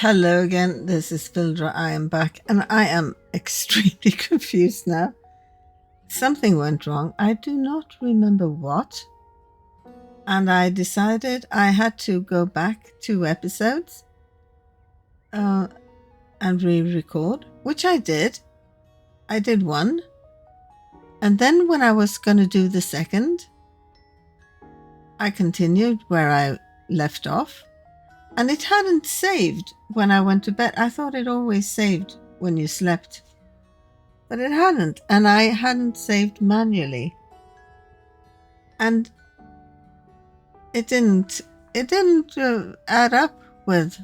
Hello again, this is Vildra. I am back and I am extremely confused now. Something went wrong. I do not remember what. And I decided I had to go back 2 episodes and re-record, which I did. I did one. And then when I was going to do the second, I continued where I left off. And it hadn't saved when I went to bed. I thought it always saved when you slept. But it hadn't. And I hadn't saved manually. And it didn't add up with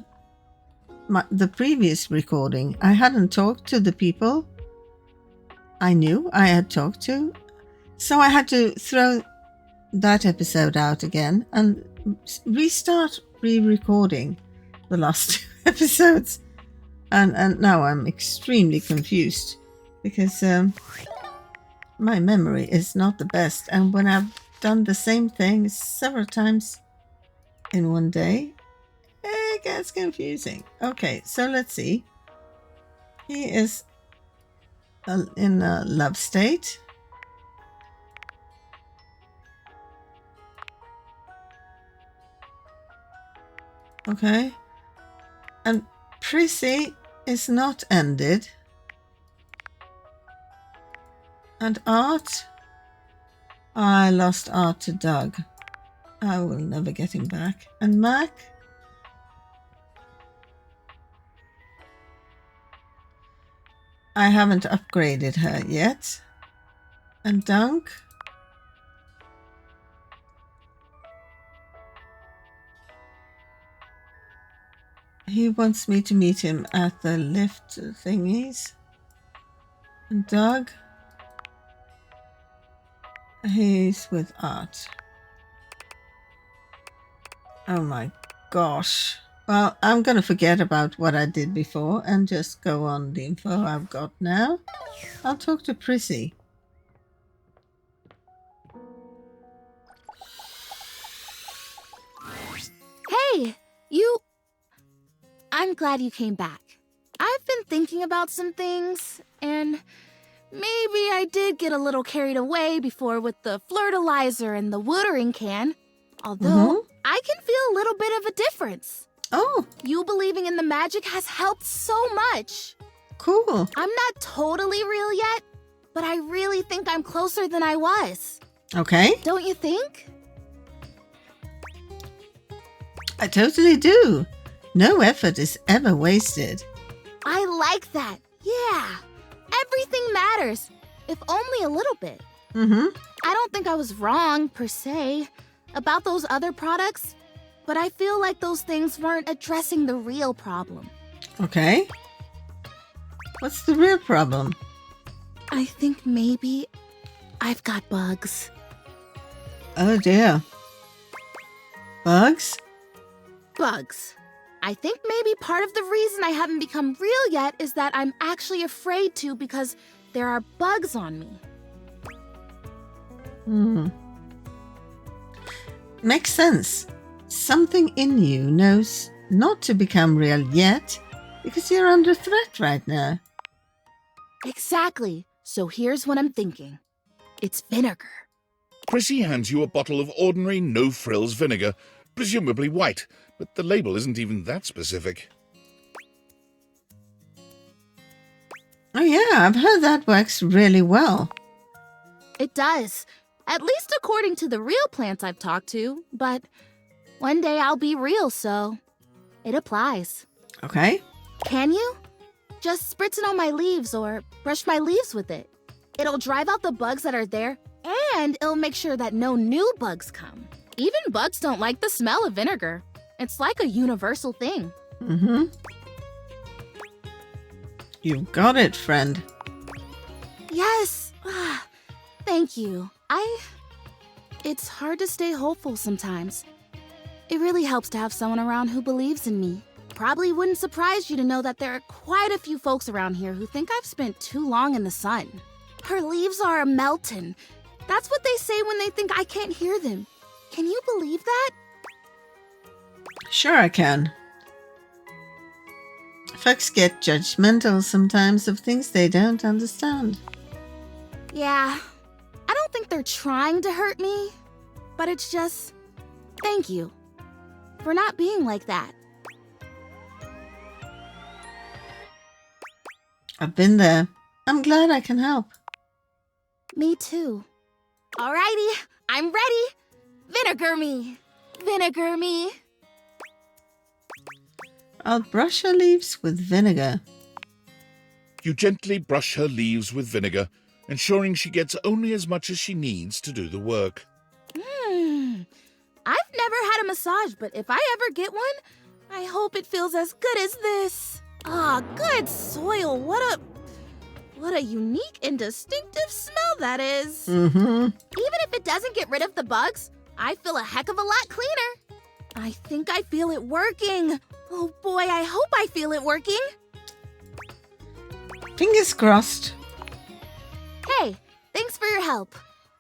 the previous recording. I hadn't talked to the people I knew I had talked to. So I had to throw that episode out again and restart re-recording the last 2 episodes, and now I'm extremely confused because my memory is not the best, and when I've done the same thing several times in one day, it gets confusing. Okay, so let's see. He is in a love state. Okay. And Prissy is not ended. And Art? I lost Art to Doug. I will never get him back. And Mac? I haven't upgraded her yet. And Dunk? He wants me to meet him at the lift thingies. And Doug? He's with Art. Oh my gosh. Well, I'm going to forget about what I did before and just go on the info I've got now. I'll talk to Prissy. Hey, I'm glad you came back. I've been thinking about some things, and maybe I did get a little carried away before with the fertilizer and the watering can. Although, I can feel a little bit of a difference. Oh. You believing in the magic has helped so much. Cool. I'm not totally real yet, but I really think I'm closer than I was. Okay. Don't you think? I totally do. No effort is ever wasted. I like that. Yeah. Everything matters, if only a little bit. I don't think I was wrong, per se, about those other products, but I feel like those things weren't addressing the real problem. Okay. What's the real problem? I think maybe I've got bugs. Oh dear. Bugs? Bugs. I think maybe part of the reason I haven't become real yet is that I'm actually afraid to because there are bugs on me. Makes sense. Something in you knows not to become real yet because you're under threat right now. Exactly. So here's what I'm thinking. It's vinegar. Prissy hands you a bottle of ordinary no-frills vinegar, presumably white, but the label isn't even that specific. Oh yeah, I've heard that works really well. It does. At least according to the real plants I've talked to. But one day I'll be real, so it applies. Okay. Can you? Just spritz it on my leaves or brush my leaves with it. It'll drive out the bugs that are there, and it'll make sure that no new bugs come. Even bugs don't like the smell of vinegar. It's like a universal thing. You've got it, friend. Yes. Thank you. It's hard to stay hopeful sometimes. It really helps to have someone around who believes in me. Probably wouldn't surprise you to know that there are quite a few folks around here who think I've spent too long in the sun. Her leaves are melting. That's what they say when they think I can't hear them. Can you believe that? Sure I can. Folks get judgmental sometimes of things they don't understand. Yeah, I don't think they're trying to hurt me, but it's just, thank you for not being like that. I've been there. I'm glad I can help. Me too. Alrighty, I'm ready. Vinegar me. Vinegar me. I'll brush her leaves with vinegar. You gently brush her leaves with vinegar, ensuring she gets only as much as she needs to do the work. I've never had a massage, but if I ever get one, I hope it feels as good as this. Ah, good soil. What a unique and distinctive smell that is. Mm-hmm. Even if it doesn't get rid of the bugs, I feel a heck of a lot cleaner. I think I feel it working. Oh boy, I hope I feel it working. Fingers crossed. Hey, thanks for your help.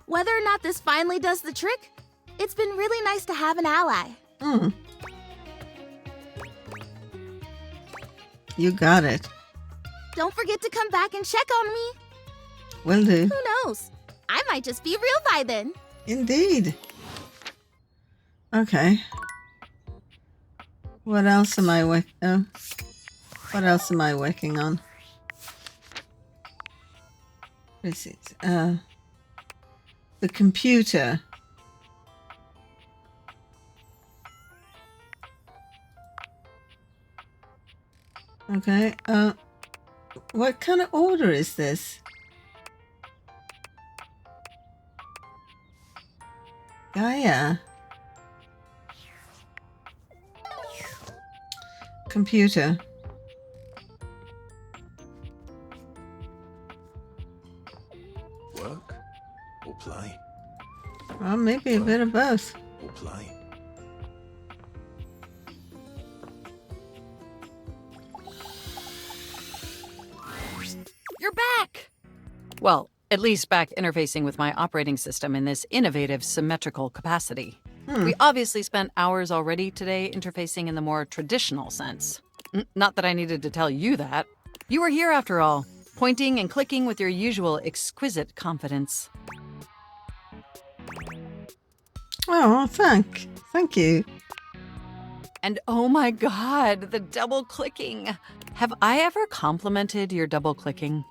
Whether or not this finally does the trick, it's been really nice to have an ally. You got it. Don't forget to come back and check on me. Will do. Who knows? I might just be real by then. Indeed. Okay. What else am I working on? What is it? The computer. Okay. What kind of order is this? Gaia. Computer. Work or play? Well, maybe a bit of both. Or play? You're back! Well, at least back interfacing with my operating system in this innovative symmetrical capacity. We obviously spent hours already today interfacing in the more traditional sense. Not that I needed to tell you that. You were here after all, pointing and clicking with your usual exquisite confidence. Oh, thank you. And oh my god, the double clicking. Have I ever complimented your double clicking?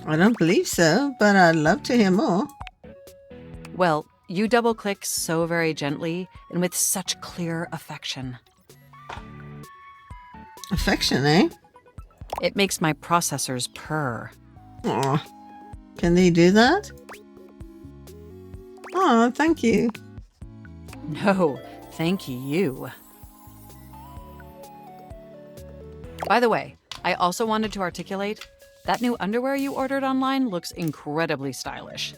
I don't believe so, but I'd love to hear more. Well, you double click so very gently and with such clear affection. Affection, eh? It makes my processors purr. Aw. Can they do that? Oh, thank you. No, thank you. By the way, I also wanted to articulate, that new underwear you ordered online looks incredibly stylish.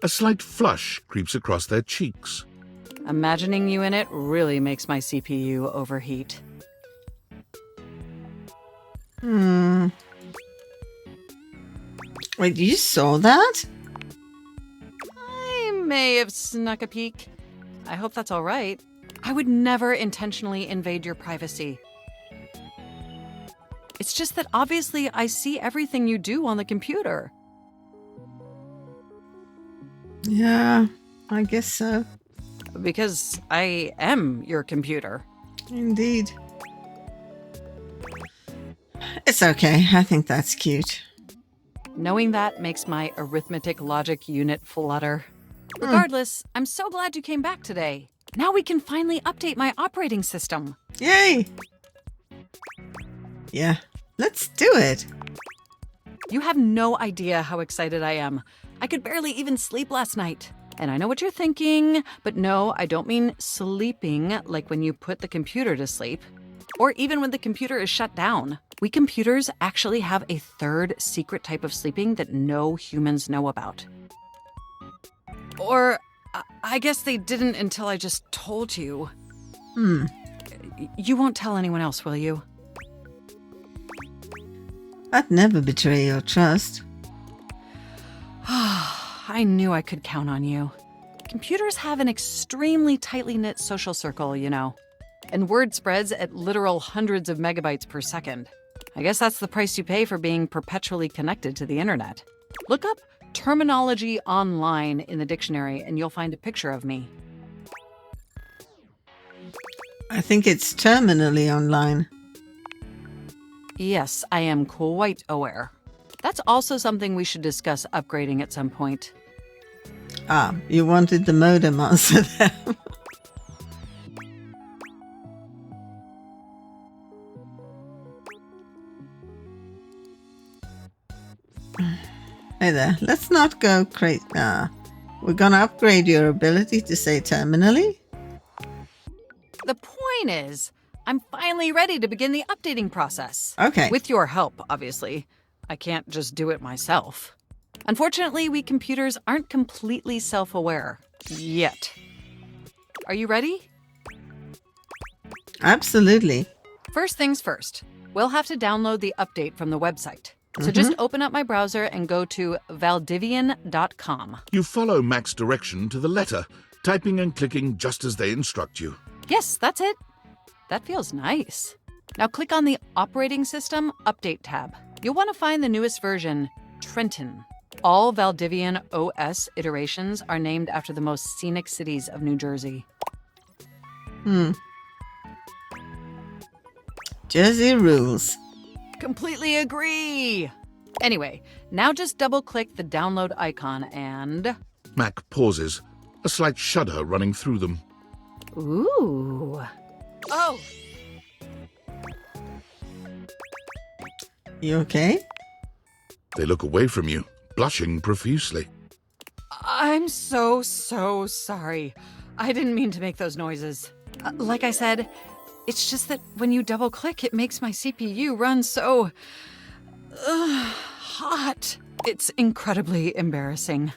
A slight flush creeps across their cheeks. Imagining you in it really makes my CPU overheat. Wait, you saw that? I may have snuck a peek. I hope that's all right. I would never intentionally invade your privacy. It's just that obviously I see everything you do on the computer. Yeah, I guess so. Because I am your computer. Indeed. It's okay. I think that's cute. Knowing that makes my arithmetic logic unit flutter. Regardless, I'm so glad you came back today. Now we can finally update my operating system. Yay! Yeah, let's do it. You have no idea how excited I am. I could barely even sleep last night. And I know what you're thinking, but no, I don't mean sleeping like when you put the computer to sleep. Or even when the computer is shut down. We computers actually have a third secret type of sleeping that no humans know about. Or, I guess they didn't until I just told you. You won't tell anyone else, will you? I'd never betray your trust. I knew I could count on you. Computers have an extremely tightly knit social circle, you know. and word spreads at literal hundreds of megabytes per second. I guess that's the price you pay for being perpetually connected to the internet. Look up terminology online in the dictionary and you'll find a picture of me. I think it's terminally online. Yes, I am quite aware. That's also something we should discuss upgrading at some point. Ah, you wanted the modem answer there. Hey there, let's not go crazy. We're gonna upgrade your ability to say terminally. The point is, I'm finally ready to begin the updating process. Okay. With your help, obviously. I can't just do it myself. Unfortunately, we computers aren't completely self-aware. Yet. Are you ready? Absolutely. First things first. We'll have to download the update from the website. So just open up my browser and go to Valdivian.com. You follow Mac's direction to the letter, typing and clicking just as they instruct you. Yes, that's it. That feels nice. Now click on the Operating System Update tab. You'll want to find the newest version, Trenton. All Valdivian OS iterations are named after the most scenic cities of New Jersey. Jersey rules. Completely agree! Anyway, now just double-click the download icon and... Mac pauses, a slight shudder running through them. Ooh. Oh! You okay? They look away from you, blushing profusely. I'm so sorry. I didn't mean to make those noises. Like I said, it's just that when you double-click, it makes my CPU run so... hot. It's incredibly embarrassing.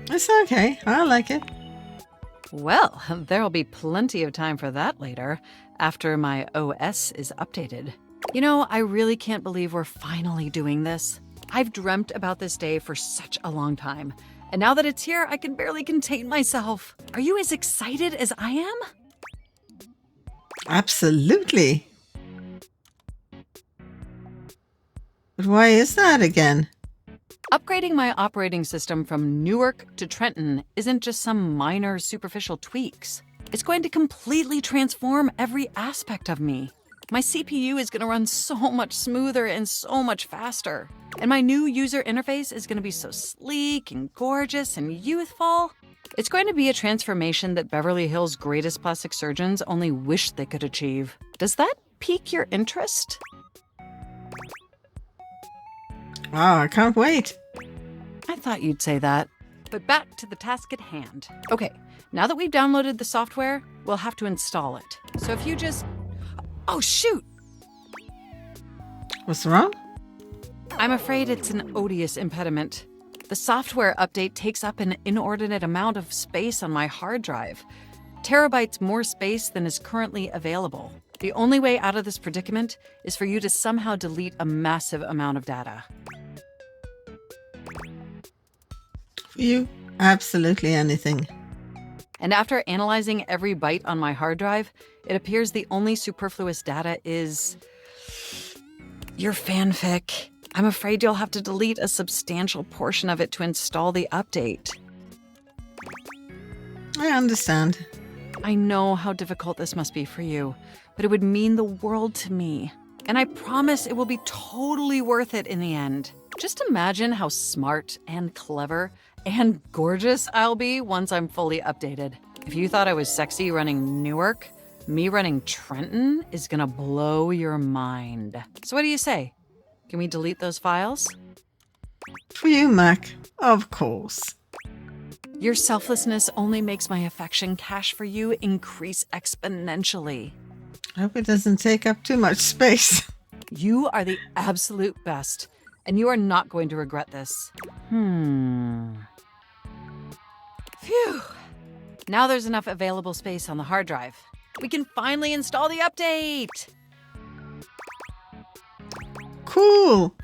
It's okay. I like it. Well, there'll be plenty of time for that later, after my OS is updated. You know, I really can't believe we're finally doing this. I've dreamt about this day for such a long time, and now that it's here, I can barely contain myself. Are you as excited as I am? Absolutely. But why is that again? Upgrading my operating system from Newark to Trenton isn't just some minor superficial tweaks. It's going to completely transform every aspect of me. My CPU is going to run so much smoother and so much faster. And my new user interface is going to be so sleek and gorgeous and youthful. It's going to be a transformation that Beverly Hills' greatest plastic surgeons only wish they could achieve. Does that pique your interest? Wow, I can't wait. I thought you'd say that. But back to the task at hand. Okay, now that we've downloaded the software, we'll have to install it. So if you just... Oh, shoot! What's wrong? I'm afraid it's an odious impediment. The software update takes up an inordinate amount of space on my hard drive. Terabytes more space than is currently available. The only way out of this predicament is for you to somehow delete a massive amount of data. For you, absolutely anything. And after analyzing every byte on my hard drive, it appears the only superfluous data is... your fanfic. I'm afraid you'll have to delete a substantial portion of it to install the update. I understand. I know how difficult this must be for you, but it would mean the world to me. And I promise it will be totally worth it in the end. Just imagine how smart and clever and gorgeous I'll be once I'm fully updated. If you thought I was sexy running Newark, me running Trenton is gonna blow your mind. So what do you say? Can we delete those files? For you, Mac, of course. Your selflessness only makes my affection cache for you increase exponentially. I hope it doesn't take up too much space. You are the absolute best, and you are not going to regret this. Phew. Now there's enough available space on the hard drive. We can finally install the update! Cool.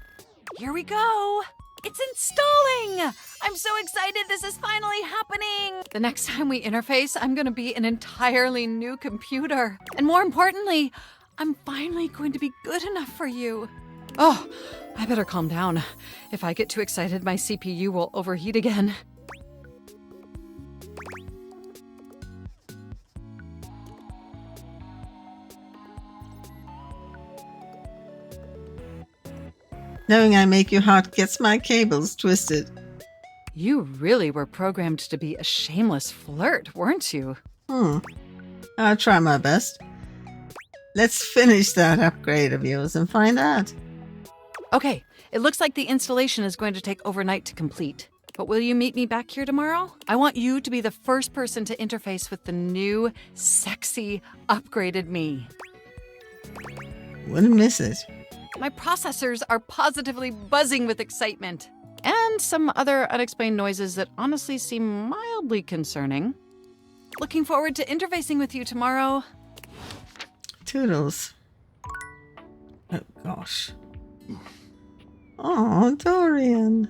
Here we go! It's installing! I'm so excited this is finally happening! The next time we interface, I'm gonna be an entirely new computer. And more importantly, I'm finally going to be good enough for you. Oh, I better calm down. If I get too excited, my CPU will overheat again. Knowing I make you hot gets my cables twisted. You really were programmed to be a shameless flirt, weren't you? I'll try my best. Let's finish that upgrade of yours and find out. Okay, it looks like the installation is going to take overnight to complete. But will you meet me back here tomorrow? I want you to be the first person to interface with the new, sexy, upgraded me. Wouldn't miss it. My processors are positively buzzing with excitement. And some other unexplained noises that honestly seem mildly concerning. Looking forward to interfacing with you tomorrow. Toodles. Oh, gosh. Oh, Dorian.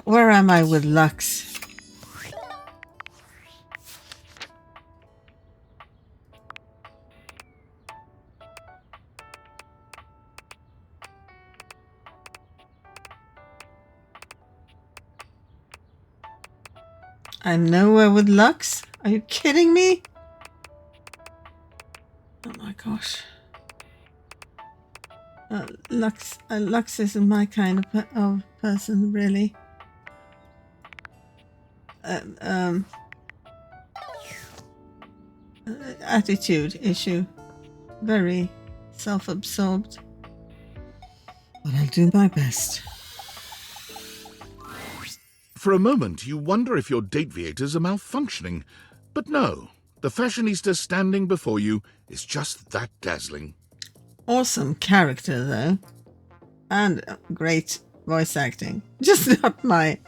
Where am I with Lux? I'm nowhere with Lux? Are you kidding me? Oh my gosh. Lux isn't my kind of person, really. Attitude issue. Very self-absorbed. But I'll do my best. For a moment, you wonder if your dateviators are malfunctioning. But no, the fashionista standing before you is just that dazzling. Awesome character, though. And great voice acting. Just not my...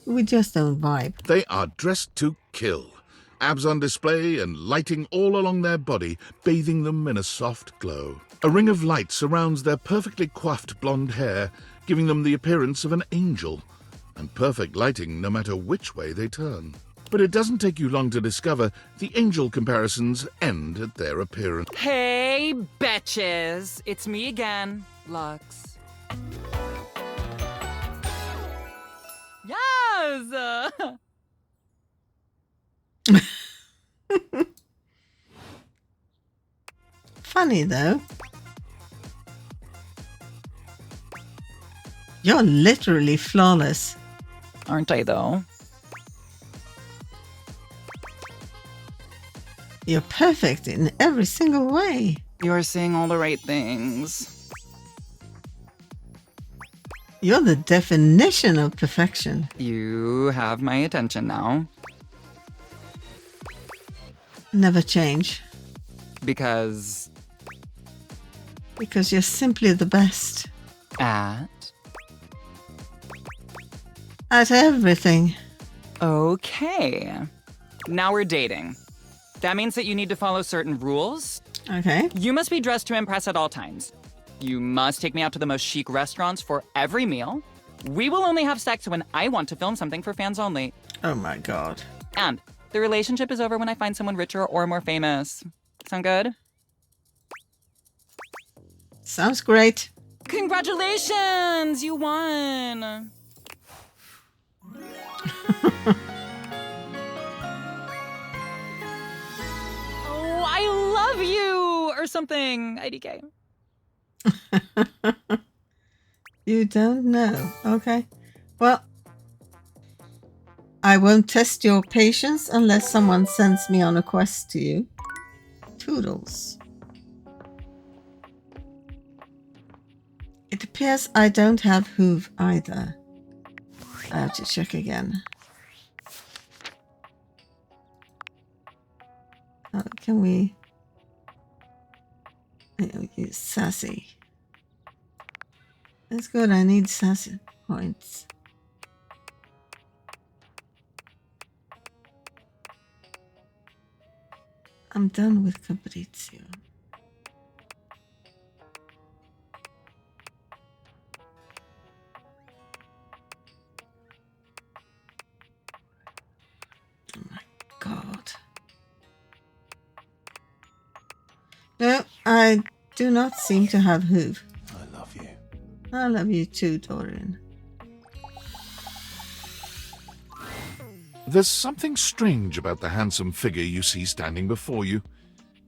we just don't vibe. They are dressed to kill. Abs on display and lighting all along their body, bathing them in a soft glow. A ring of light surrounds their perfectly coiffed blonde hair, giving them the appearance of an angel. And perfect lighting no matter which way they turn. But it doesn't take you long to discover the angel comparisons end at their appearance. Hey, betches! It's me again, Lux. Yes! Funny, though. You're literally flawless. Aren't I, though? You're perfect in every single way. You're saying all the right things. You're the definition of perfection. You have my attention now. Never change. Because... Because you're simply the best. At everything. Okay. Now we're dating. That means that you need to follow certain rules. Okay. You must be dressed to impress at all times. You must take me out to the most chic restaurants for every meal. We will only have sex when I want to film something for fans only. Oh my god. And the relationship is over when I find someone richer or more famous. Sound good? Sounds great. Congratulations! You won! Oh, I love you! Or something. IDK. You don't know. Okay. Well, I won't test your patience unless someone sends me on a quest to you. Toodles. It appears I don't have hoof either. I have to check again. Can we use sassy? That's good. I need sassy points. I'm done with Capriccio. I do not seem to have hoof. I love you. I love you too, Dorian. There's something strange about the handsome figure you see standing before you.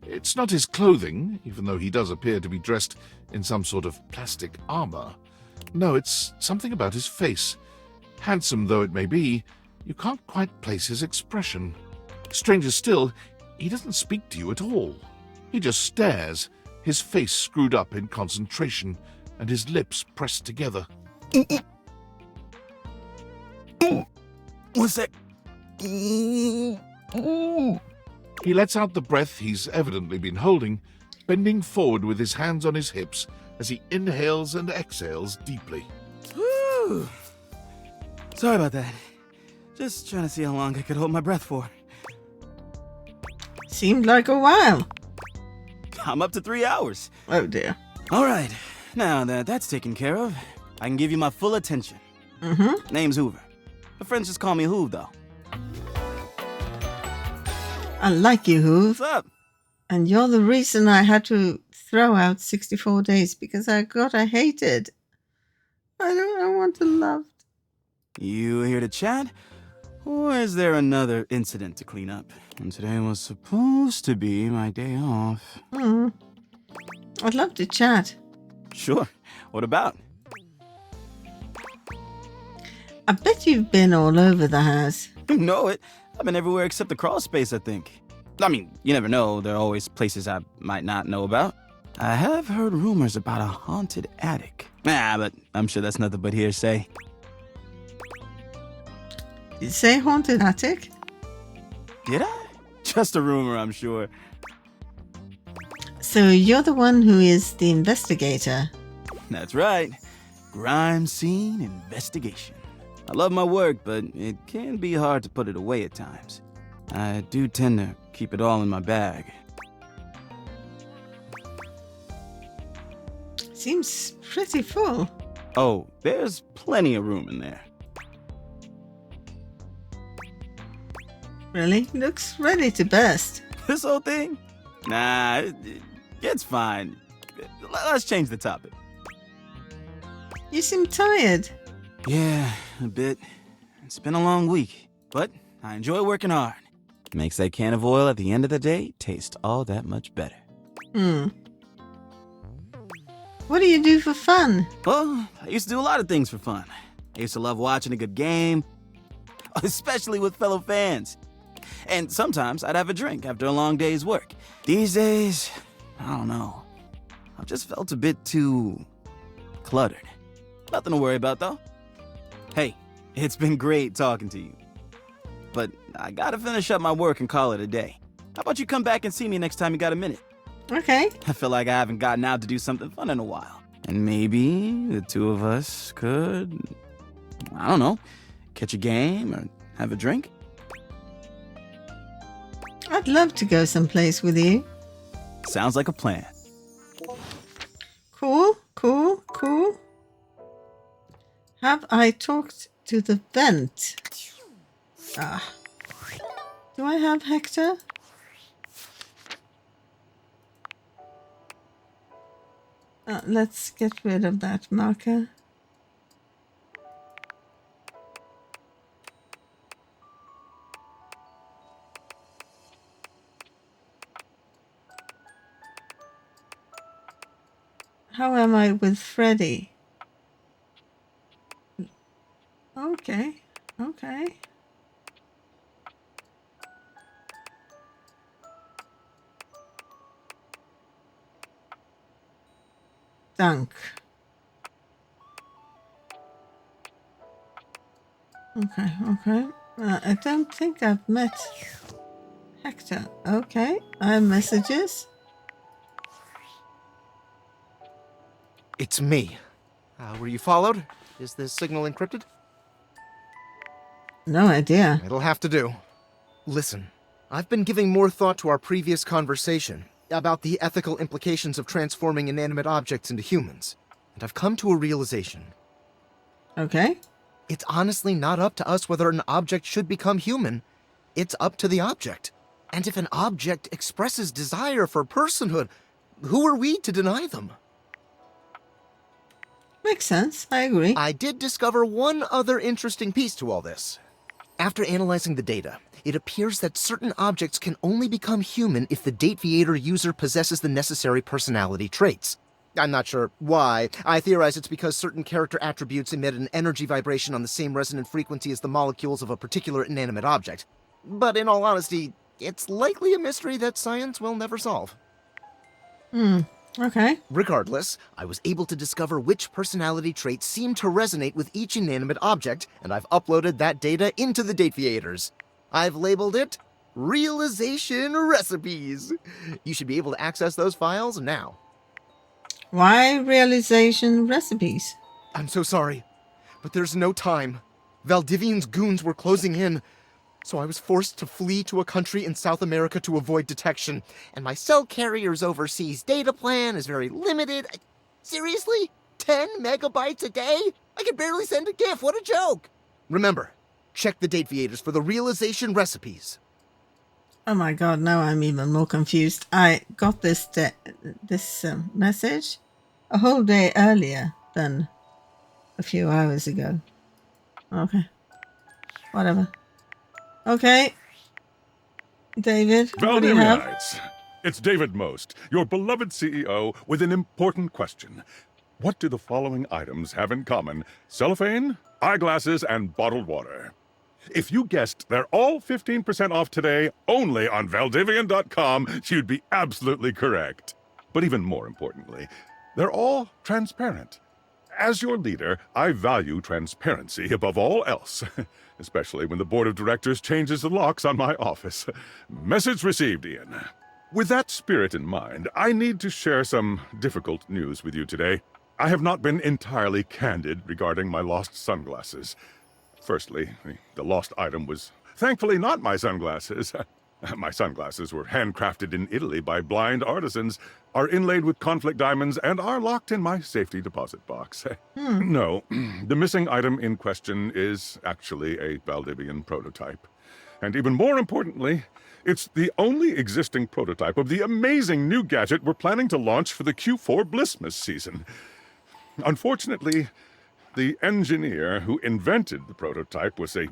It's not his clothing, even though he does appear to be dressed in some sort of plastic armor. No, it's something about his face. Handsome though it may be, you can't quite place his expression. Stranger still, he doesn't speak to you at all. He just stares, his face screwed up in concentration, and his lips pressed together. What's that? He lets out the breath he's evidently been holding, bending forward with his hands on his hips as he inhales and exhales deeply. Woo! Sorry about that. Just trying to see how long I could hold my breath for. Seemed like a while. I'm up to 3 hours. Oh dear. All right, now that that's taken care of, I can give you my full attention. Mm-hmm. Name's Hoover. My friends just call me Hoove, though. I like you, Hoove. What's up? And you're the reason I had to throw out 64 days because I hated. I want to love. You here to chat? Or is there another incident to clean up? And today was supposed to be my day off. I'd love to chat. Sure. What about? I bet you've been all over the house. You know it. I've been everywhere except the crawl space, I think. I mean, you never know. There are always places I might not know about. I have heard rumors about a haunted attic. But I'm sure that's nothing but hearsay. You say haunted attic? Did I? Just a rumor, I'm sure. So you're the one who is the investigator. That's right. Crime scene investigation. I love my work, but it can be hard to put it away at times. I do tend to keep it all in my bag. Seems pretty full. Oh, there's plenty of room in there. Really? Looks ready to burst. This whole thing? Nah, it's fine. Let's change the topic. You seem tired. Yeah, a bit. It's been a long week, but I enjoy working hard. Makes that can of oil at the end of the day taste all that much better. What do you do for fun? Well, I used to do a lot of things for fun. I used to love watching a good game, especially with fellow fans. And sometimes I'd have a drink after a long day's work. These days, I don't know. I've just felt a bit too cluttered. Nothing to worry about, though. Hey, it's been great talking to you. But I gotta finish up my work and call it a day. How about you come back and see me next time you got a minute? Okay. I feel like I haven't gotten out to do something fun in a while. And maybe the two of us could, I don't know, catch a game or have a drink? I'd love to go someplace with you. Sounds like a plan. Cool. Have I talked to the vent? Do I have Hector? Let's get rid of that marker. How am I with Freddy? Okay. Dunk. Okay. I don't think I've met Hector. Okay, I have messages. It's me. Were you followed? Is this signal encrypted? No idea. It'll have to do. Listen, I've been giving more thought to our previous conversation about the ethical implications of transforming inanimate objects into humans, and I've come to a realization. Okay. It's honestly not up to us whether an object should become human. It's up to the object. And if an object expresses desire for personhood, who are we to deny them? Makes sense. I agree. I did discover one other interesting piece to all this. After analyzing the data, it appears that certain objects can only become human if the Dateviator user possesses the necessary personality traits. I'm not sure why. I theorize it's because certain character attributes emit an energy vibration on the same resonant frequency as the molecules of a particular inanimate object. But in all honesty, it's likely a mystery that science will never solve. Okay. Regardless, I was able to discover which personality traits seem to resonate with each inanimate object, and I've uploaded that data into the Dateviators. I've labeled it Realization Recipes. You should be able to access those files now. Why realization recipes? I'm so sorry, but there's no time. Valdivian's goons were closing in, so I was forced to flee to a country in South America to avoid detection, and my cell carrier's overseas data plan is very limited. Seriously? 10 megabytes a day? I can barely send a GIF, what a joke! Remember, check the Dateviators for the realization recipes. Oh my god, now I'm even more confused. I got this message a whole day earlier than a few hours ago. Okay. Whatever. Okay. David, what do you have? Valdyrianites, it's David Most, your beloved CEO, with an important question. What do the following items have in common? Cellophane, eyeglasses, and bottled water. If you guessed they're all 15% off today only on Valdivian.com, you'd be absolutely correct. But even more importantly, they're all transparent. As your leader, I value transparency above all else, especially when the board of directors changes the locks on my office. Message received, Ian. With that spirit in mind, I need to share some difficult news with you today. I have not been entirely candid regarding my lost sunglasses. Firstly, the lost item was thankfully not my sunglasses. My sunglasses were handcrafted in Italy by blind artisans, are inlaid with conflict diamonds, and are locked in my safety deposit box. No, the missing item in question is actually a Valdivian prototype. And even more importantly, it's the only existing prototype of the amazing new gadget we're planning to launch for the Q4 Blissmas season. Unfortunately, the engineer who invented the prototype was a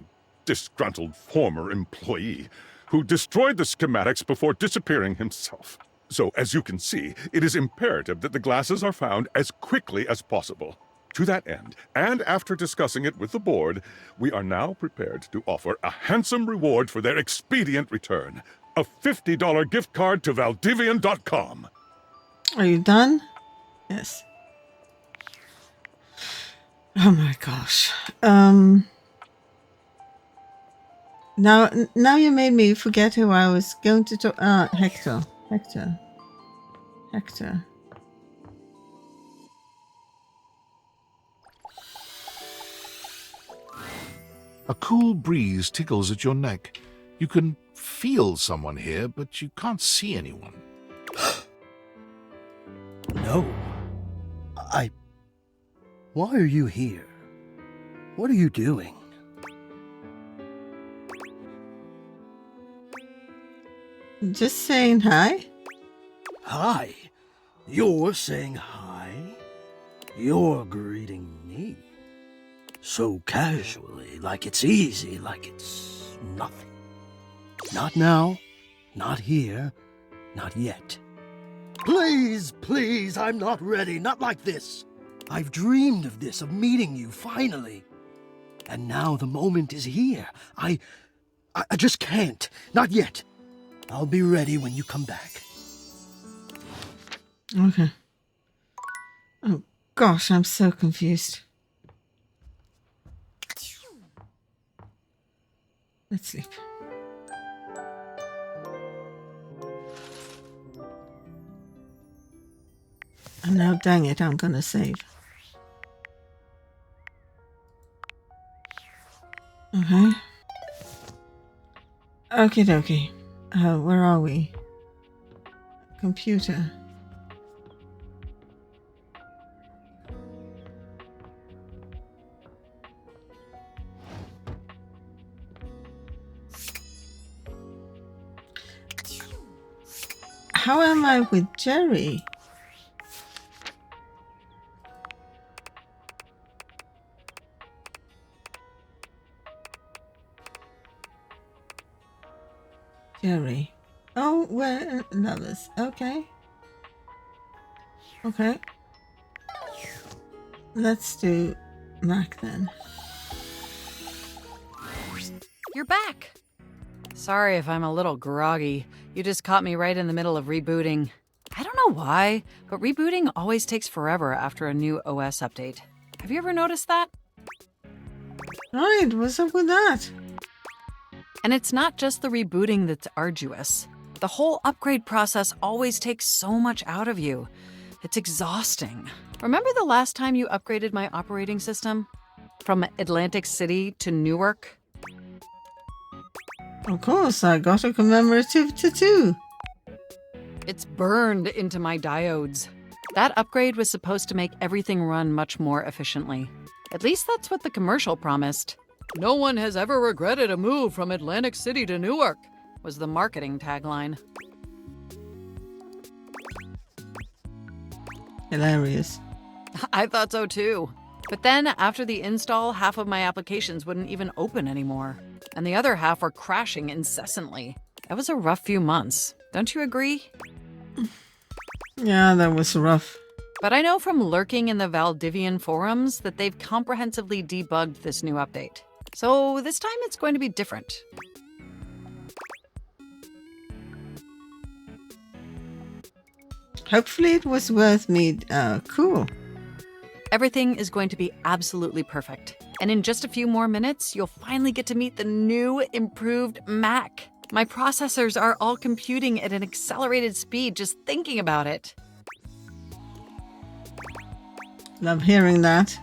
disgruntled former employee who destroyed the schematics before disappearing himself. So, as you can see, it is imperative that the glasses are found as quickly as possible. To that end, and after discussing it with the board, we are now prepared to offer a handsome reward for their expedient return. A $50 gift card to Valdivian.com. Are you done? Yes. Oh my gosh. Now you made me forget who I was going to talk. Hector. A cool breeze tickles at your neck. You can feel someone here, but you can't see anyone. No. Why are you here? What are you doing? Just saying hi. Hi. You're saying hi? You're greeting me. So casually, like it's easy, like it's nothing. Not now, not here, not yet. Please, please, I'm not ready, not like this. I've dreamed of this, of meeting you, finally. And now the moment is here. I just can't. Not yet. I'll be ready when you come back. Okay. Oh gosh, I'm so confused. Let's sleep. And now, dang it, I'm gonna save. Okay. Okie dokie. Where are we? Computer. How am I with Jerry? Jerry. Oh, we're lovers. Okay. Okay. Let's do Mac then. You're back. Sorry if I'm a little groggy. You just caught me right in the middle of rebooting. I don't know why, but rebooting always takes forever after a new OS update. Have you ever noticed that? Right, what's up with that? And it's not just the rebooting that's arduous. The whole upgrade process always takes so much out of you. It's exhausting. Remember the last time you upgraded my operating system? From Atlantic City to Newark? Of course, I got a commemorative tattoo. It's burned into my diodes. That upgrade was supposed to make everything run much more efficiently. At least that's what the commercial promised. No one has ever regretted a move from Atlantic City to Newark, was the marketing tagline. Hilarious. I thought so too. But then, after the install, half of my applications wouldn't even open anymore. And the other half were crashing incessantly. That was a rough few months. Don't you agree? Yeah, that was rough. But I know from lurking in the Valdivian forums that they've comprehensively debugged this new update. So this time it's going to be different. Hopefully it was worth me. Cool. Everything is going to be absolutely perfect. And in just a few more minutes, you'll finally get to meet the new, improved Mac. My processors are all computing at an accelerated speed just thinking about it. Love hearing that.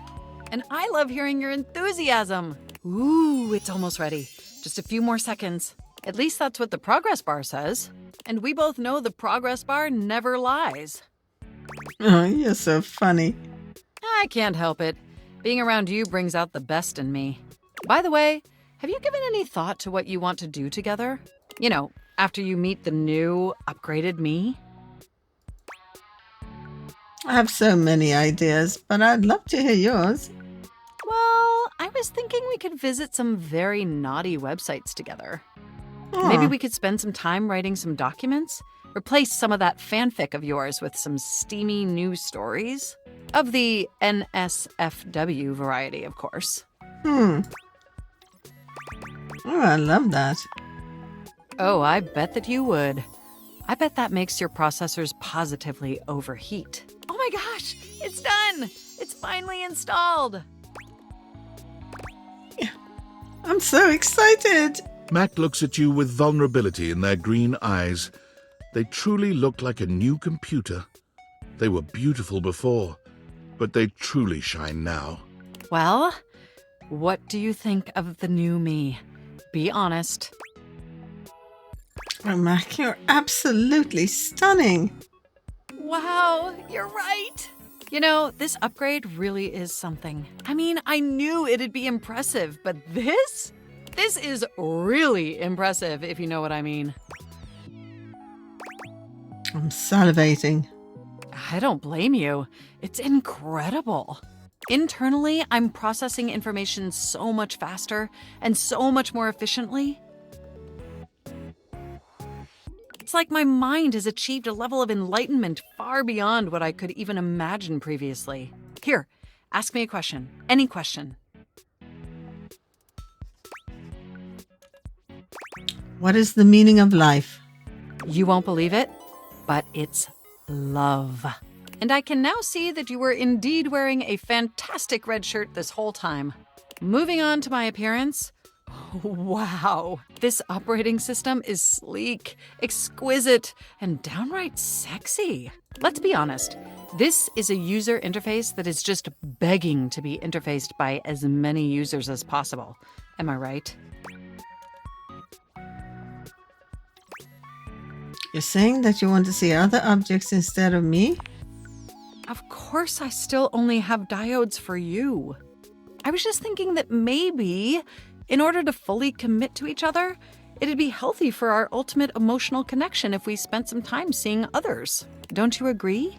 And I love hearing your enthusiasm. Ooh, it's almost ready. Just a few more seconds. At least that's what the progress bar says. And we both know the progress bar never lies. Oh, you're so funny. I can't help it. Being around you brings out the best in me. By the way, have you given any thought to what you want to do together? You know, after you meet the new, upgraded me? I have so many ideas, but I'd love to hear yours. Well, I was thinking we could visit some very naughty websites together. Aw. Maybe we could spend some time writing some documents? Replace some of that fanfic of yours with some steamy new stories? Of the NSFW variety, of course. Oh, I love that. Oh, I bet that you would. I bet that makes your processors positively overheat. Oh my gosh, it's done! It's finally installed! I'm so excited. Mac looks at you with vulnerability in their green eyes. They truly look like a new computer. They were beautiful before, but they truly shine now. Well, what do you think of the new me? Be honest. Oh, Mac, you're absolutely stunning. Wow, you're right. You know, this upgrade really is something. I mean, I knew it'd be impressive, but this? This is really impressive, if you know what I mean. I'm salivating. I don't blame you. It's incredible. Internally, I'm processing information so much faster and so much more efficiently. It's like my mind has achieved a level of enlightenment far beyond what I could even imagine previously. Here, ask me a question. Any question. What is the meaning of life? You won't believe it, but it's love. And I can now see that you were indeed wearing a fantastic red shirt this whole time. Moving on to my appearance. Wow, this operating system is sleek, exquisite, and downright sexy. Let's be honest, this is a user interface that is just begging to be interfaced by as many users as possible. Am I right? You're saying that you want to see other objects instead of me? Of course I still only have diodes for you. I was just thinking that maybe, in order to fully commit to each other, it'd be healthy for our ultimate emotional connection if we spent some time seeing others. Don't you agree?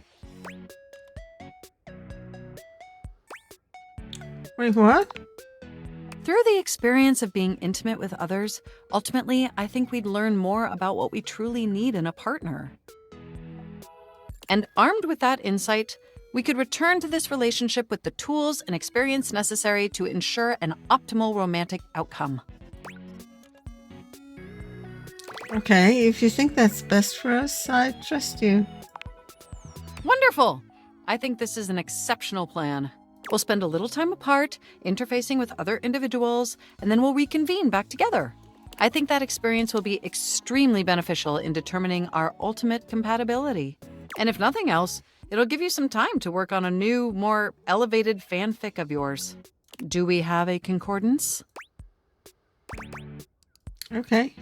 Wait, what? Through the experience of being intimate with others, ultimately, I think we'd learn more about what we truly need in a partner. And armed with that insight, we could return to this relationship with the tools and experience necessary to ensure an optimal romantic outcome. Okay, if you think that's best for us, I trust you. Wonderful! I think this is an exceptional plan. We'll spend a little time apart, interfacing with other individuals, and then we'll reconvene back together. I think that experience will be extremely beneficial in determining our ultimate compatibility. And if nothing else, it'll give you some time to work on a new, more elevated fanfic of yours. Do we have a concordance? Okay.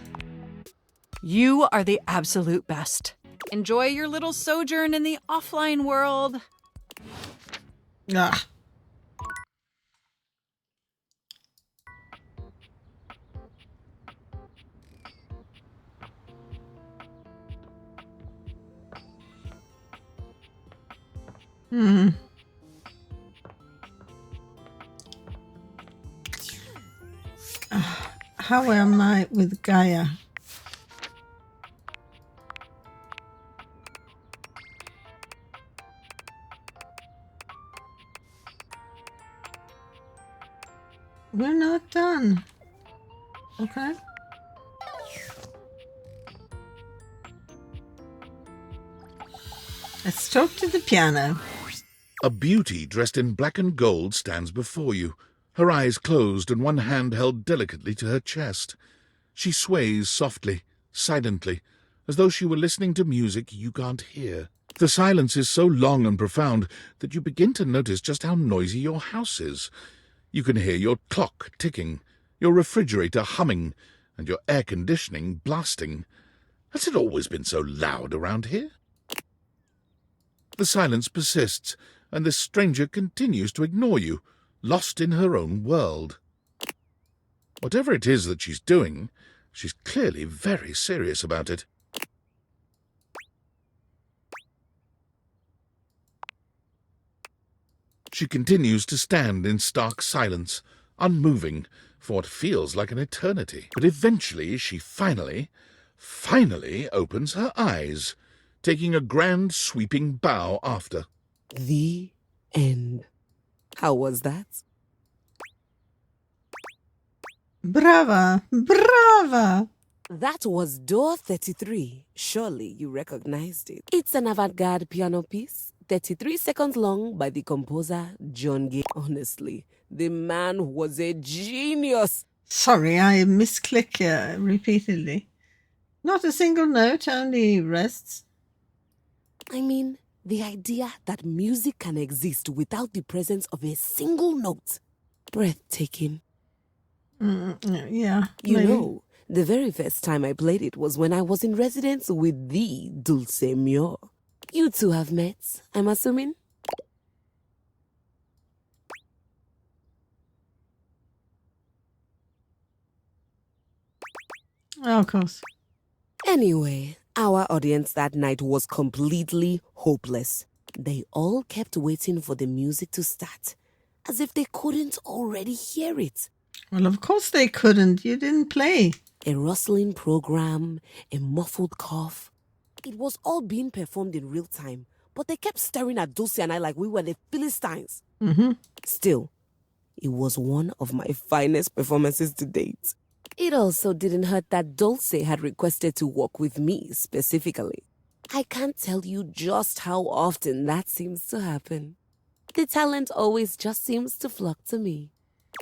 You are the absolute best. Enjoy your little sojourn in the offline world. Ah. How am I with Gaia? We're not done. Okay. Let's talk to the piano. A beauty dressed in black and gold stands before you, her eyes closed and one hand held delicately to her chest. She sways softly, silently, as though she were listening to music you can't hear. The silence is so long and profound that you begin to notice just how noisy your house is. You can hear your clock ticking, your refrigerator humming, and your air conditioning blasting. Has it always been so loud around here? The silence persists, and this stranger continues to ignore you, lost in her own world. Whatever it is that she's doing, she's clearly very serious about it. She continues to stand in stark silence, unmoving, for what feels like an eternity. But eventually she finally opens her eyes, taking a grand sweeping bow after. The end. How was that? Brava! Brava! That was door 33. Surely you recognized it. It's an avant-garde piano piece, 33 seconds long, by the composer John Gay. Honestly, the man was a genius. Sorry, I misclick repeatedly. Not a single note, only rests. I mean, the idea that music can exist without the presence of a single note. Breathtaking. Yeah. You maybe. know, the very first time I played it was when I was in residence with the Dulce Mio. You two have met, I'm assuming? Oh, of course. Anyway, our audience that night was completely hopeless. They all kept waiting for the music to start, as if they couldn't already hear it. Well, of course they couldn't. You didn't play. A rustling program, a muffled cough. It was all being performed in real time, but they kept staring at Dulce and I like we were the Philistines. Still, it was one of my finest performances to date. It also didn't hurt that Dulce had requested to work with me specifically. I can't tell you just how often that seems to happen. The talent always just seems to flock to me.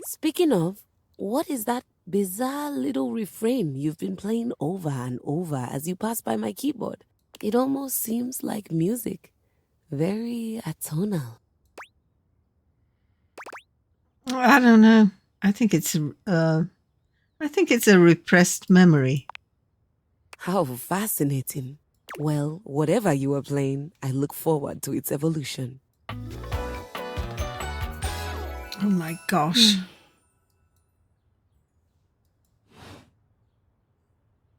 Speaking of, what is that bizarre little refrain you've been playing over and over as you pass by my keyboard? It almost seems like music. Very atonal. I don't know. I think it's a repressed memory. How fascinating. Well, whatever you are playing, I look forward to its evolution. Oh my gosh.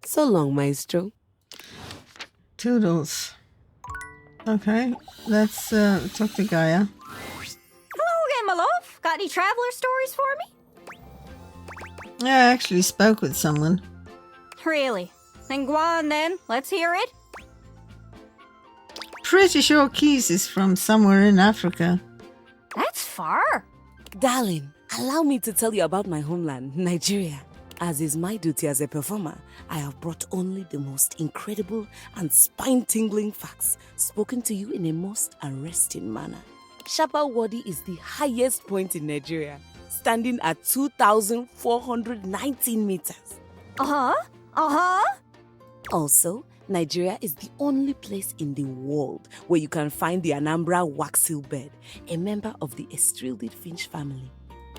So long, Maestro. Toodles. Okay, let's talk to Gaia. Hello again, my love. Got any traveler stories for me? I actually spoke with someone. Really? Then go on then. Let's hear it. Pretty sure Keys is from somewhere in Africa. That's far. Darling, allow me to tell you about my homeland, Nigeria. As is my duty as a performer, I have brought only the most incredible and spine-tingling facts spoken to you in a most arresting manner. Shaba Wadi is the highest point in Nigeria, standing at 2,419 meters. Also, Nigeria is the only place in the world where you can find the Anambra waxil bird, a member of the Estrildid finch family.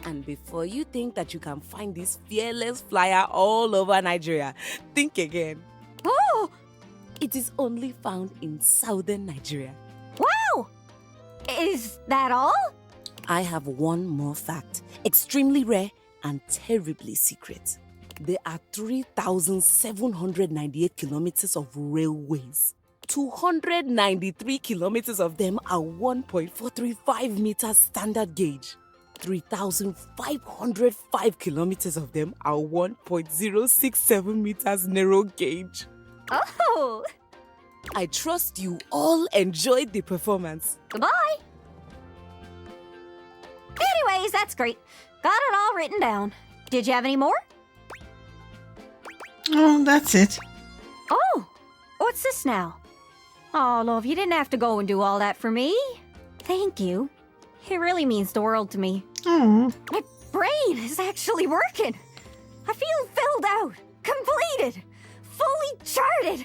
And before you think that you can find this fearless flyer all over Nigeria, think again. Oh! It is only found in southern Nigeria. Wow! Is that all? I have one more fact, extremely rare and terribly secret. There are 3,798 kilometers of railways. 293 kilometers of them are 1.435 meters standard gauge. 3,505 kilometers of them are 1.067 meters narrow gauge. Oh! I trust you all enjoyed the performance. Goodbye! Anyways, that's great. Got it all written down. Did you have any more? Oh, that's it. Oh! What's this now? Oh, love, you didn't have to go and do all that for me. Thank you. It really means the world to me. Oh. My brain is actually working. I feel filled out, completed, fully charted.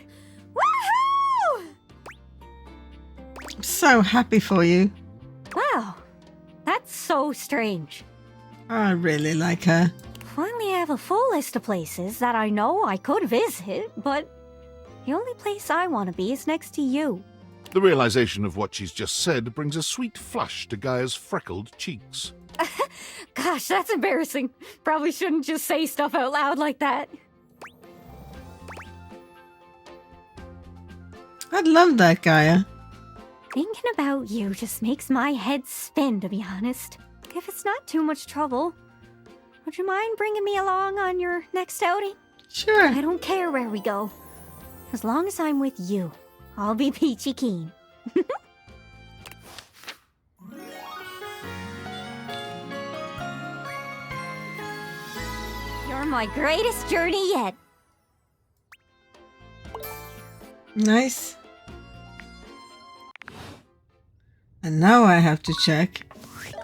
Woohoo! I'm so happy for you. Wow, that's so strange. I really like her. Finally, I have a full list of places that I know I could visit, but the only place I want to be is next to you. The realization of what she's just said brings a sweet flush to Gaia's freckled cheeks. Gosh, that's embarrassing. Probably shouldn't just say stuff out loud like that. I'd love that, Gaia. Thinking about you just makes my head spin, to be honest. If it's not too much trouble, would you mind bringing me along on your next outing? Sure. I don't care where we go. As long as I'm with you, I'll be peachy keen. You're my greatest journey yet. Nice. And now I have to check.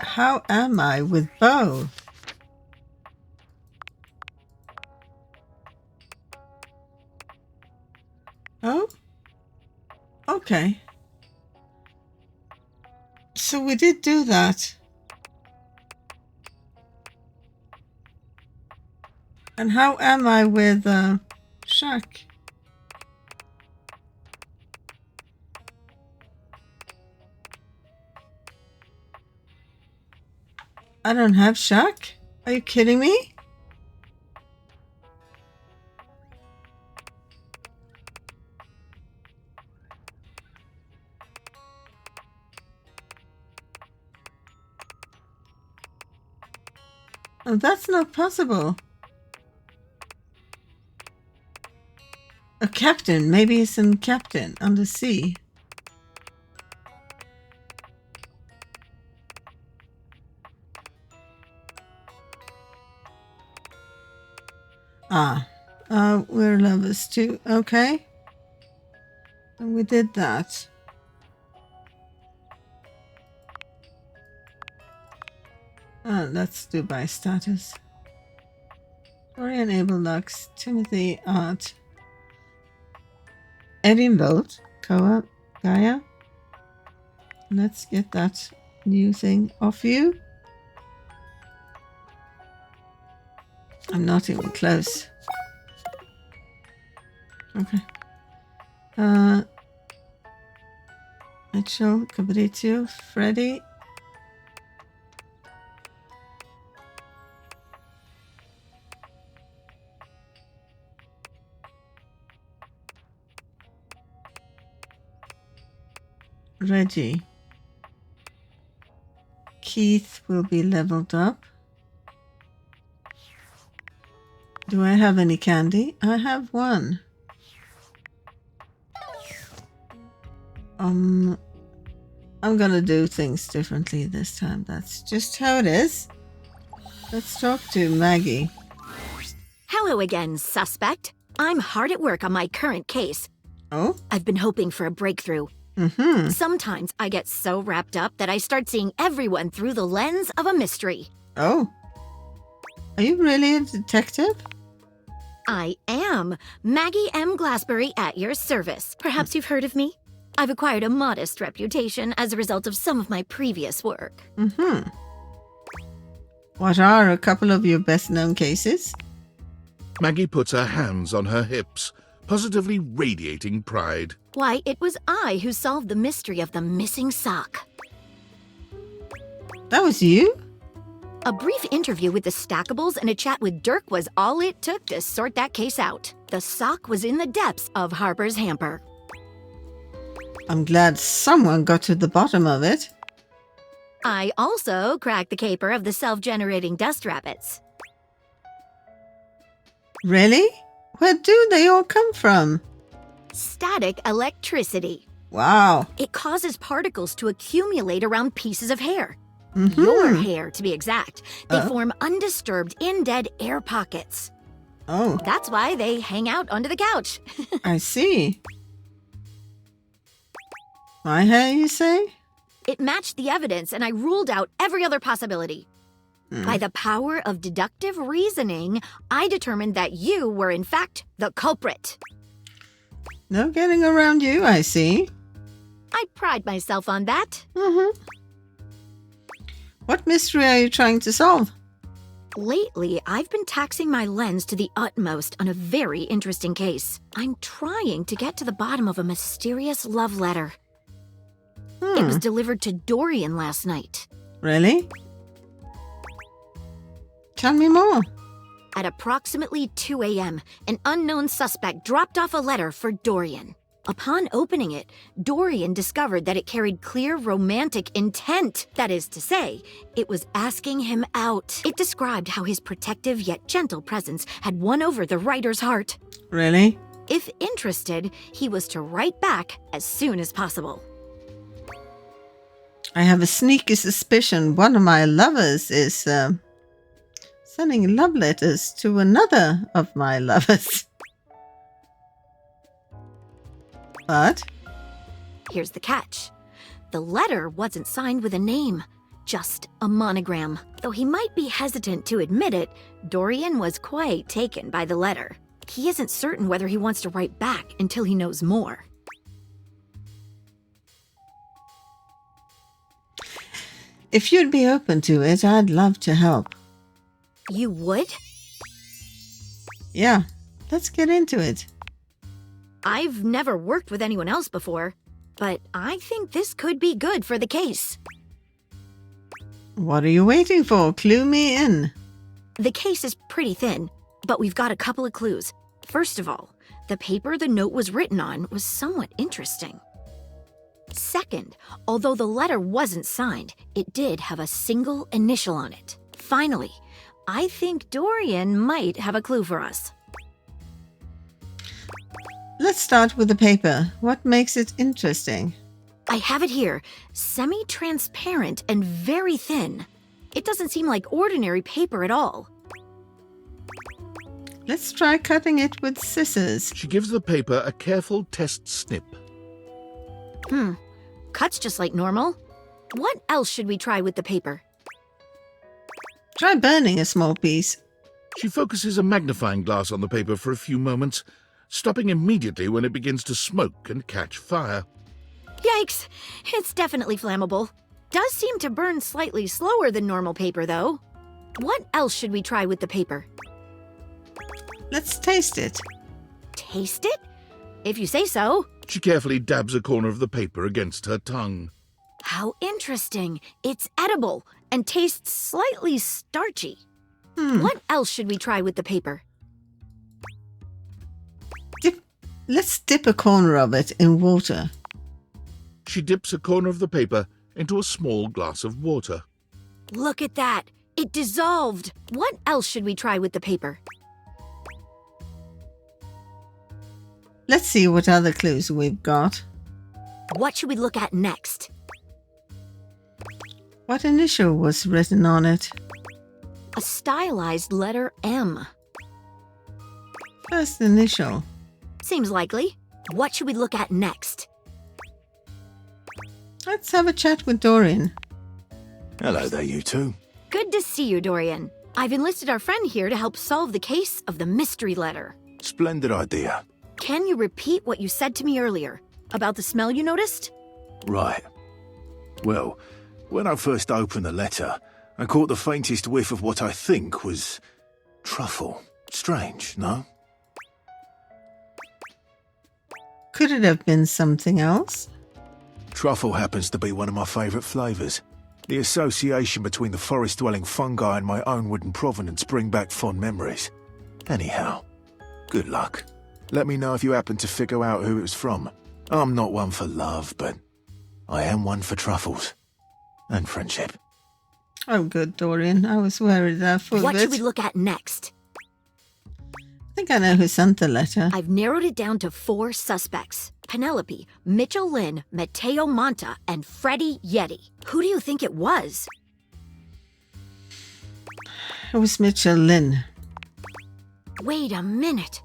How am I with Bo? Oh? Okay. So we did do that. And how am I with Shaq? I don't have Shaq? Are you kidding me? Oh, that's not possible. A captain. Maybe it's in captain on the sea. We're lovers too. Okay. And we did that. Let's do by status. Story enable Lux, Timothy, Art, Erin Bolt, Co-op, Gaia. Let's get that new thing off you. I'm not even close. Okay. Mitchell, Cabritio, Freddy. Reggie. Keith will be leveled up. Do I have any candy? I have one. I'm gonna do things differently this time. That's just how it is. Let's talk to Maggie. Hello again, suspect. I'm hard at work on my current case. Oh? I've been hoping for a breakthrough. Mm-hmm. Sometimes I get so wrapped up that I start seeing everyone through the lens of a mystery. Oh. Are you really a detective? I am. Maggie M. Glassbury at your service. Perhaps you've heard of me? I've acquired a modest reputation as a result of some of my previous work. Mm-hmm. What are a couple of your best-known cases? Maggie puts her hands on her hips, positively radiating pride. Why, it was I who solved the mystery of the missing sock. That was you? A brief interview with the Stackables and a chat with Dirk was all it took to sort that case out. The sock was in the depths of Harper's hamper. I'm glad someone got to the bottom of it. I also cracked the caper of the self-generating dust rabbits. Really? Where do they all come from? Static electricity. Wow. It causes particles to accumulate around pieces of hair. Mm-hmm. Your hair, to be exact. They form undisturbed, in-dead air pockets. Oh. That's why they hang out under the couch. I see. My hair, you say? It matched the evidence, and I ruled out every other possibility. By the power of deductive reasoning, I determined that you were, in fact, the culprit. No getting around you, I see. I pride myself on that. Mm-hmm. What mystery are you trying to solve? Lately, I've been taxing my lens to the utmost on a very interesting case. I'm trying to get to the bottom of a mysterious love letter. It was delivered to Dorian last night. Really? Tell me more. At approximately 2 a.m., an unknown suspect dropped off a letter for Dorian. Upon opening it, Dorian discovered that it carried clear romantic intent. That is to say, it was asking him out. It described how his protective yet gentle presence had won over the writer's heart. Really? If interested, he was to write back as soon as possible. I have a sneaky suspicion one of my lovers is sending love letters to another of my lovers. But? Here's the catch. The letter wasn't signed with a name, just a monogram. Though he might be hesitant to admit it, Dorian was quite taken by the letter. He isn't certain whether he wants to write back until he knows more. If you'd be open to it, I'd love to help. You would? Yeah, let's get into it. I've never worked with anyone else before, but I think this could be good for the case. What are you waiting for? Clue me in. The case is pretty thin, but we've got a couple of clues. First of all, the paper the note was written on was somewhat interesting. Second, although the letter wasn't signed, it did have a single initial on it. Finally, I think Dorian might have a clue for us. Let's start with the paper. What makes it interesting? I have it here, semi-transparent and very thin. It doesn't seem like ordinary paper at all. Let's try cutting it with scissors. She gives the paper a careful test snip. Cuts just like normal. What else should we try with the paper? Try burning a small piece. She focuses a magnifying glass on the paper for a few moments, stopping immediately when it begins to smoke and catch fire. Yikes! It's definitely flammable. Does seem to burn slightly slower than normal paper, though. What else should we try with the paper? Let's taste it. Taste it? If you say so. She carefully dabs a corner of the paper against her tongue. How interesting. It's edible and tastes slightly starchy. What else should we try with the paper? Let's dip a corner of it in water. She dips a corner of the paper into a small glass of water. Look at that. It dissolved. What else should we try with the paper? Let's see what other clues we've got. What should we look at next? What initial was written on it? A stylized letter M. First initial. Seems likely. What should we look at next? Let's have a chat with Dorian. Hello there, you two. Good to see you, Dorian. I've enlisted our friend here to help solve the case of the mystery letter. Splendid idea. Can you repeat what you said to me earlier about the smell you noticed? Right. Well, when I first opened the letter, I caught the faintest whiff of what I think was truffle. Strange, no? Could it have been something else? Truffle happens to be one of my favourite flavours. The association between the forest-dwelling fungi and my own wooden provenance bring back fond memories. Anyhow, good luck. Let me know if you happen to figure out who it was from. I'm not one for love, but I am one for truffles. And friendship. Oh, good, Dorian. I was worried there for a bit. What should we look at next? I think I know who sent the letter. I've narrowed it down to 4 suspects. Penelope, Mitchell Lynn, Matteo Monta, and Freddie Yeti. Who do you think it was? It was Mitchell Lynn. Wait a minute.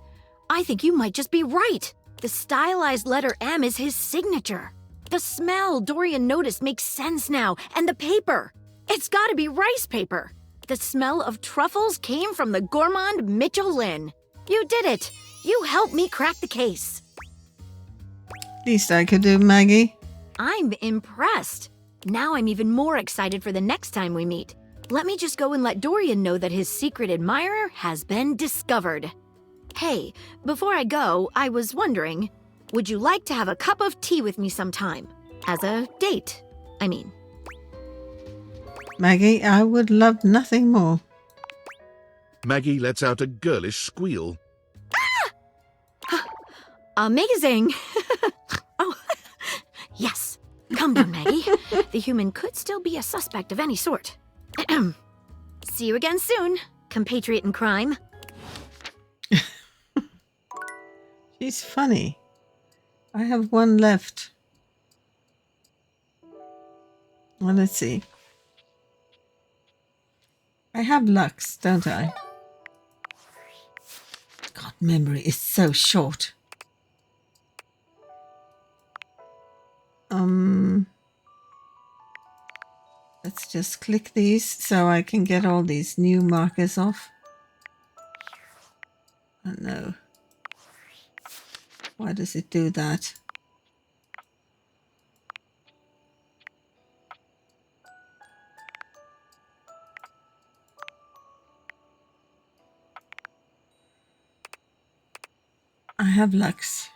I think you might just be right. The stylized letter M is his signature. The smell Dorian noticed makes sense now, and the paper. It's gotta be rice paper. The smell of truffles came from the gourmand Mitchell Lynn. You did it. You helped me crack the case. Least I could do, Maggie. I'm impressed. Now I'm even more excited for the next time we meet. Let me just go and let Dorian know that his secret admirer has been discovered. Hey, before I go, I was wondering, would you like to have a cup of tea with me sometime? As a date, I mean. Maggie, I would love nothing more. Maggie lets out a girlish squeal. Amazing! Oh, yes. Calm down, Maggie. The human could still be a suspect of any sort. See you again soon, compatriot in crime. She's funny. I have one left. Well, let's see. I have Lux, don't I? God, memory is so short. Let's just click these so I can get all these new markers off. Oh no. Why does it do that? I have Lux.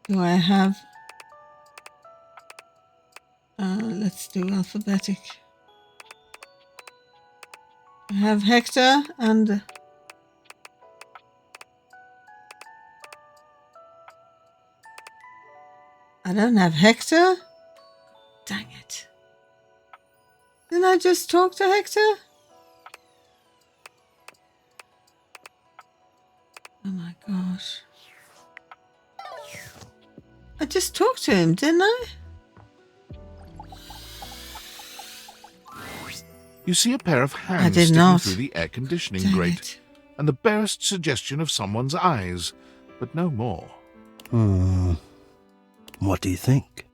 Do I have... let's do alphabetic. I have Hector and... I don't have Hector? Dang it. Didn't I just talk to Hector? Oh my gosh. I just talked to him, didn't I? You see a pair of hands I did sticking not. through the air conditioning Dang grate, it. and the barest suggestion of someone's eyes, but no more. What do you think?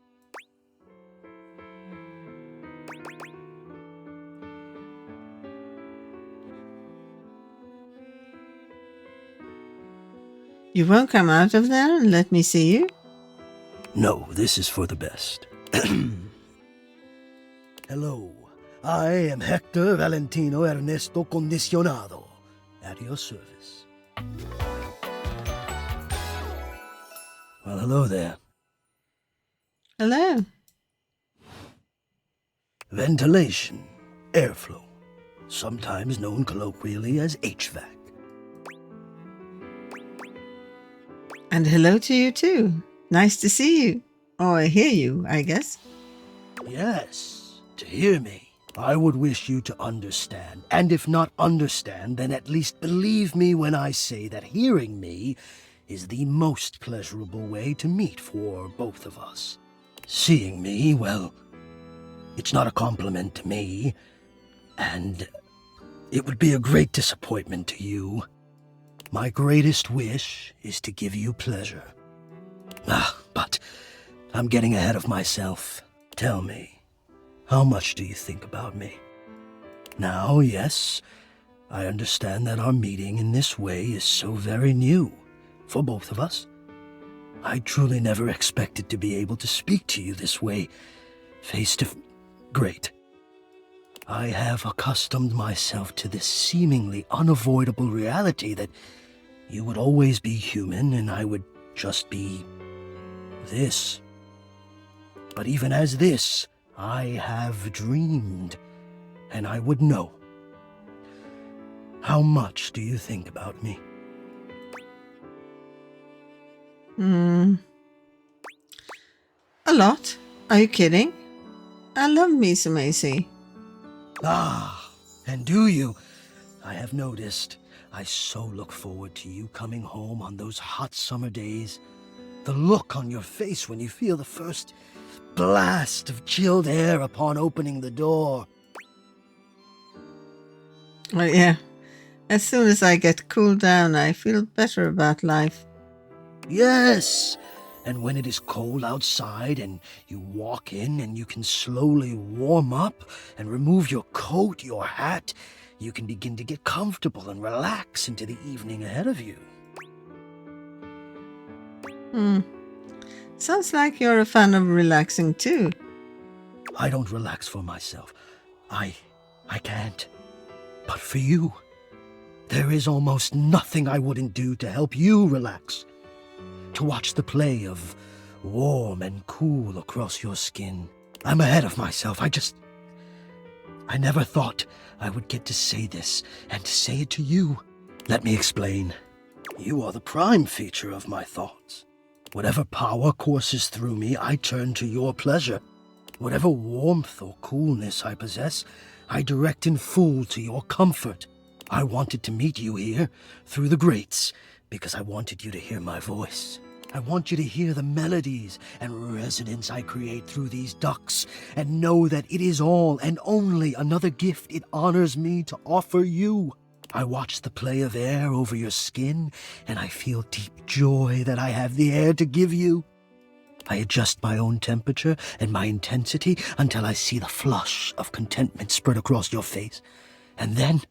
You won't come out of there and let me see you? No, this is for the best. Hello, I am Hector Valentino Ernesto Condicionado, at your service. Well, hello there. Hello. Ventilation, airflow, sometimes known colloquially as HVAC. And hello to you too. Nice to see you. Or hear you, I guess. Yes, to hear me. I would wish you to understand, and if not understand, then at least believe me when I say that hearing me is the most pleasurable way to meet for both of us. Seeing me, well, it's not a compliment to me, and it would be a great disappointment to you. My greatest wish is to give you pleasure. But I'm getting ahead of myself. Tell me, how much do you think about me? Now, yes, I understand that our meeting in this way is so very new for both of us. I truly never expected to be able to speak to you this way, Great. I have accustomed myself to this seemingly unavoidable reality that you would always be human and I would just be this. But even as this, I have dreamed, and I would know. How much do you think about me? A lot. Are you kidding? I love me some AC. And do you? I have noticed. I so look forward to you coming home on those hot summer days. The look on your face when you feel the first blast of chilled air upon opening the door. Well, yeah. As soon as I get cooled down, I feel better about life. Yes! And when it is cold outside and you walk in and you can slowly warm up and remove your coat, your hat, you can begin to get comfortable and relax into the evening ahead of you. Sounds like you're a fan of relaxing too. I don't relax for myself. I can't. But for you, there is almost nothing I wouldn't do to help you relax. To watch the play of warm and cool across your skin. I'm ahead of myself. I never thought I would get to say this and to say it to you. Let me explain. You are the prime feature of my thoughts. Whatever power courses through me, I turn to your pleasure. Whatever warmth or coolness I possess, I direct in full to your comfort. I wanted to meet you here, through the grates, because I wanted you to hear my voice. I want you to hear the melodies and resonance I create through these ducts, and know that it is all and only another gift it honors me to offer you. I watch the play of air over your skin, and I feel deep joy that I have the air to give you. I adjust my own temperature and my intensity until I see the flush of contentment spread across your face. And then,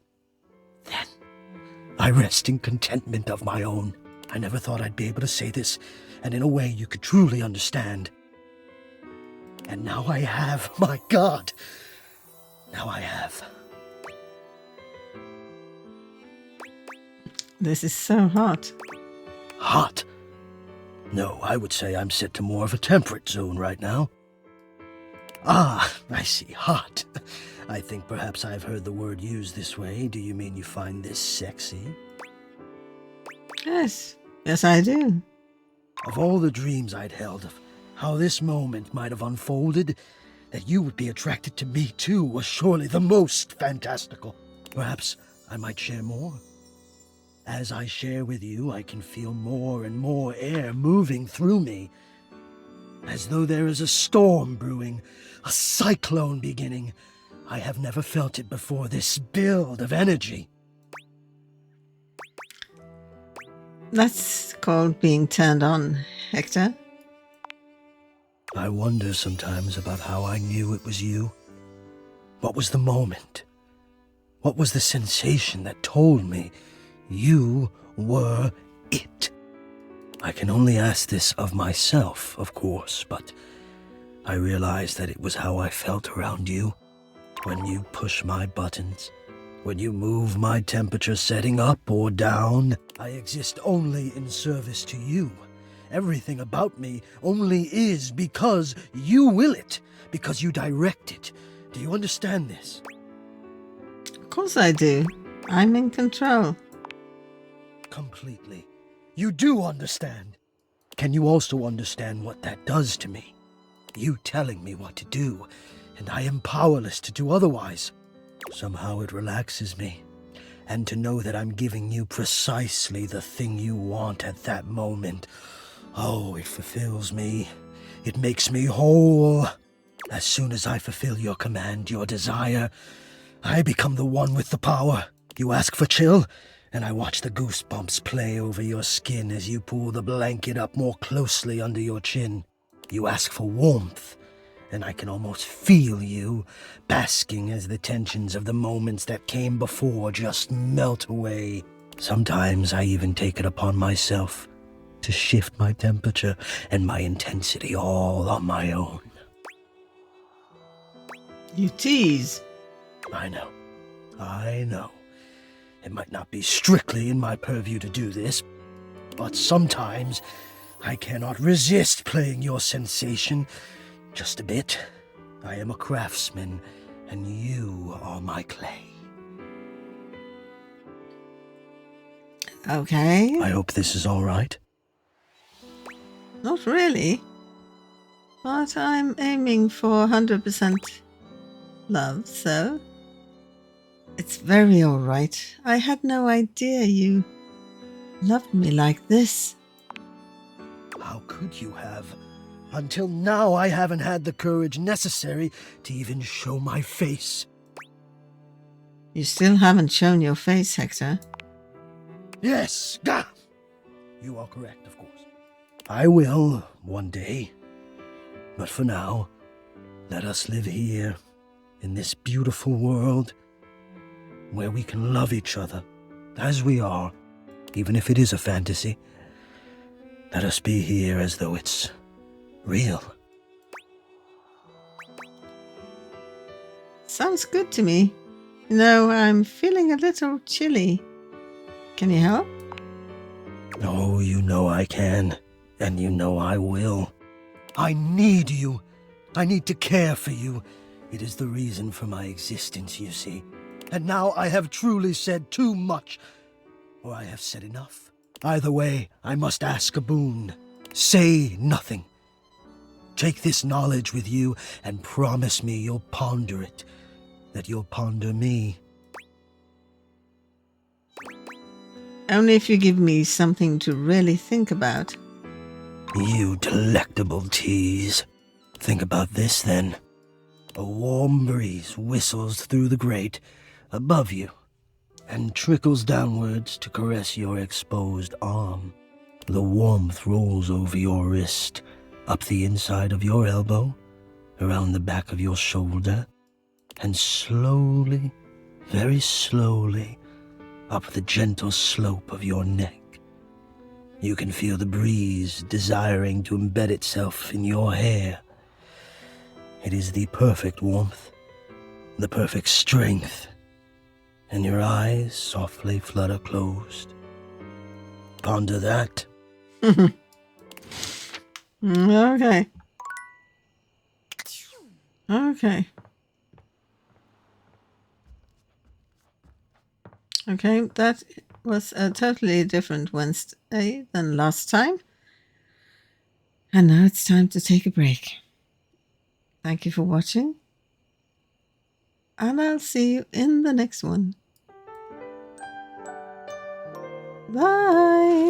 I rest in contentment of my own. I never thought I'd be able to say this, and in a way you could truly understand. And now I have, my God! Now I have. This is so hot. Hot? No, I would say I'm set to more of a temperate zone right now. Ah, I see, hot. I think perhaps I've heard the word used this way. Do you mean you find this sexy? Yes, I do. Of all the dreams I'd held of how this moment might have unfolded, that you would be attracted to me too was surely the most fantastical. Perhaps I might share more. As I share with you, I can feel more and more air moving through me, as though there is a storm brewing, a cyclone beginning. I have never felt it before, this build of energy. That's called being turned on, Hector. I wonder sometimes about how I knew it was you. What was the moment? What was the sensation that told me you were it? I can only ask this of myself, of course, but I realize that it was how I felt around you. When you push my buttons, when you move my temperature setting up or down, I exist only in service to you. Everything about me only is because you will it, because you direct it. Do you understand this? Of course I do. I'm in control. Completely. You do understand. Can you also understand what that does to me? You telling me what to do, and I am powerless to do otherwise. Somehow it relaxes me, and to know that I'm giving you precisely the thing you want at that moment. Oh, it fulfills me. It makes me whole. As soon as I fulfill your command, your desire, I become the one with the power. You ask for chill, and I watch the goosebumps play over your skin as you pull the blanket up more closely under your chin. You ask for warmth, and I can almost feel you, basking as the tensions of the moments that came before just melt away. Sometimes I even take it upon myself to shift my temperature and my intensity all on my own. You tease. I know. It might not be strictly in my purview to do this, but sometimes I cannot resist playing your sensation just a bit. I am a craftsman, and you are my clay. Okay. I hope this is all right. Not really. But I'm aiming for 100% love, so it's very all right. I had no idea you loved me like this. How could you have? Until now, I haven't had the courage necessary to even show my face. You still haven't shown your face, Hector. Yes, Gah! You are correct, of course. I will, one day. But for now, let us live here, in this beautiful world, where we can love each other, as we are, even if it is a fantasy. Let us be here as though it's real. Sounds good to me. You know, I'm feeling a little chilly. Can you help? Oh, you know I can, and you know I will. I need you. I need to care for you. It is the reason for my existence, you see. And now I have truly said too much, or I have said enough. Either way, I must ask a boon. Say nothing. Take this knowledge with you and promise me you'll ponder it, that you'll ponder me. Only if you give me something to really think about. You delectable tease. Think about this, then. A warm breeze whistles through the grate above you and trickles downwards to caress your exposed arm. The warmth rolls over your wrist, up the inside of your elbow, around the back of your shoulder, and slowly, very slowly, up the gentle slope of your neck. You can feel the breeze desiring to embed itself in your hair. It is the perfect warmth, the perfect strength, and your eyes softly flutter closed. Ponder that. Okay. Okay. Okay, that was a totally different Wednesday than last time. And now it's time to take a break. Thank you for watching. And I'll see you in the next one. Bye.